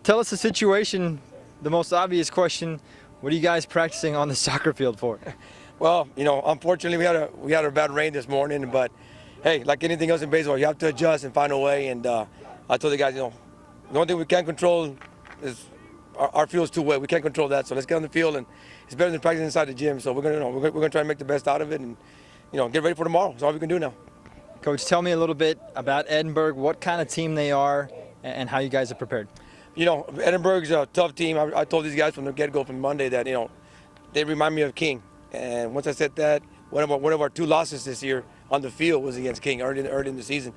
tell us the situation, the most obvious question. What are you guys practicing on the soccer field for? Well, unfortunately we had a bad rain this morning, but hey, like anything else in baseball, you have to adjust and find a way. And I told the guys, the only thing we can't control is our field's too wet. We can't control that, so let's get on the field, and it's better than practicing inside the gym. So we're gonna try and make the best out of it, and get ready for tomorrow. That's all we can do now. Coach, tell me a little bit about Edinburg, what kind of team they are, and how you guys are prepared. Edinburg's a tough team. I told these guys from the get-go from Monday that they remind me of King. And once I said that, one of our 2 losses this year on the field was against King early in the season.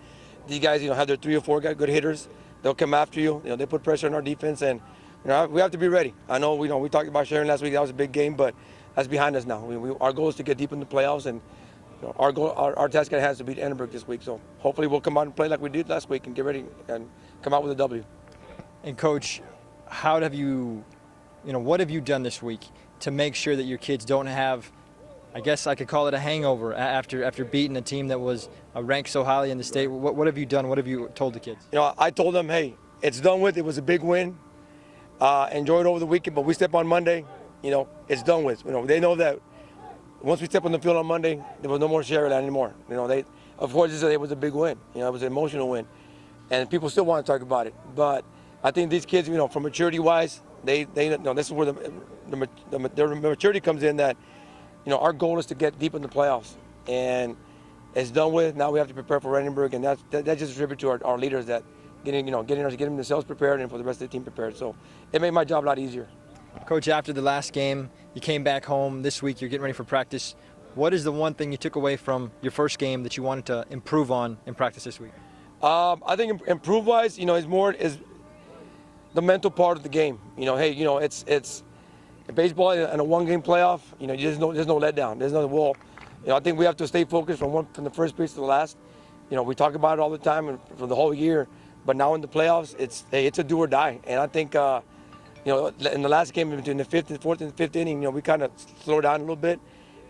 These guys, have their 3 or 4 good hitters. They'll come after you. They put pressure on our defense, and we have to be ready. I know we talked about Sharon last week. That was a big game, but that's behind us now. Our goal is to get deep in the playoffs, and our task at hand is to beat Edinburg this week. So hopefully we'll come out and play like we did last week and get ready and come out with a W. And Coach, what have you done this week to make sure that your kids don't have, I guess I could call it a hangover after beating a team that was ranked so highly in the state? What have you done? What have you told the kids? I told them, hey, it's done with. It was a big win. Enjoy it over the weekend, but we step on Monday, it's done with. They know that once we step on the field on Monday, there was no more Sheridan anymore. Of course, it was a big win. It was an emotional win, and people still want to talk about it. But I think these kids, from maturity-wise, they this is where their maturity comes in. That our goal is to get deep in the playoffs, and it's done with. Now we have to prepare for Edinburg, and that's just a tribute to our leaders that getting themselves prepared and for the rest of the team prepared. So it made my job a lot easier. Coach, after the last game, you came back home. This week you're getting ready for practice. What is the one thing you took away from your first game that you wanted to improve on in practice this week? I think improve-wise, is the mental part of the game. Hey, it's baseball in a 1-game playoff. There's no letdown. There's no wall. I think we have to stay focused from the first pitch to the last. We talk about it all the time and for the whole year, but now in the playoffs, it's a do or die. And I think in the last game between the 4th and 5th inning, we kind of slowed down a little bit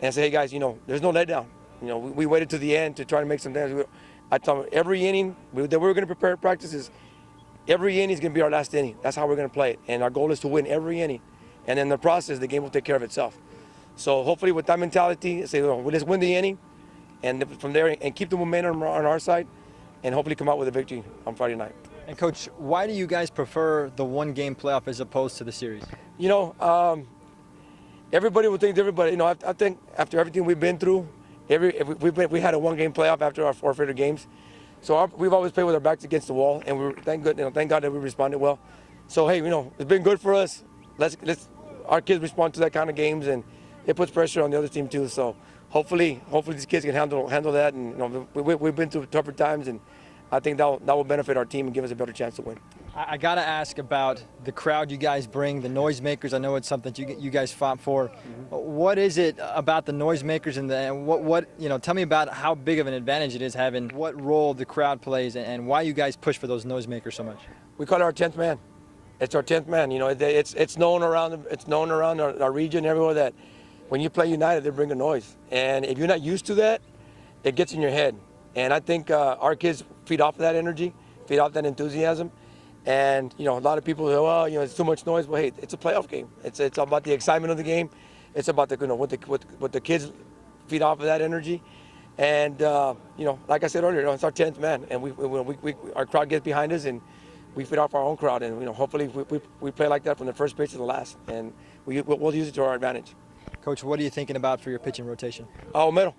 and say, hey guys, there's no letdown. We waited to the end to try to make some damage. I told them every inning that we're going to prepare practices. Every inning is going to be our last inning. That's how we're going to play it. And our goal is to win every inning. And in the process, the game will take care of itself. So hopefully with that mentality, say, let's win the inning. And from there, and keep the momentum on our side. And hopefully come out with a victory on Friday night. And Coach, why do you guys prefer the 1-game playoff as opposed to the series? Everybody will think different, but I think after everything we've been through, we had a 1-game playoff after our 4 favorite games. So we've always played with our backs against the wall, and thank God that we responded well. So hey, it's been good for us. Let's our kids respond to that kind of games, and it puts pressure on the other team too. So hopefully these kids can handle that. And we've been through tougher times, and I think that will benefit our team and give us a better chance to win. I got to ask about the crowd you guys bring, the noisemakers. I know it's something you guys fought for. Mm-hmm. What is it about the noisemakers and what tell me about how big of an advantage it is having what role the crowd plays and why you guys push for those noisemakers so much? We call it our 10th man. It's our 10th man. It's known around our region everywhere that when you play United, they bring a noise. And if you're not used to that, it gets in your head. And I think our kids feed off of that energy, feed off that enthusiasm. And a lot of people say, well, it's too much noise. Well, hey, it's a playoff game. It's about the excitement of the game. It's about what the kids feed off of that energy. And like I said earlier, it's our 10th man, and our crowd gets behind us, and we feed off our own crowd. And hopefully we play like that from the first pitch to the last, and we'll use it to our advantage. Coach, what are you thinking about for your pitching rotation? Omero,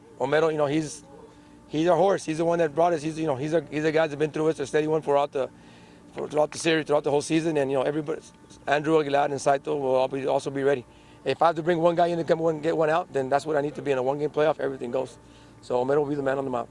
he's our horse. He's the one that brought us. He's a guy that's been through us, a steady one throughout the series, throughout the whole season. And everybody, Andrew Aguilar and Saito will also be ready. If I have to bring one guy in to come and get one out, then that's what I need to be in a 1-game playoff. Everything goes. So Omero will be the man on the mound.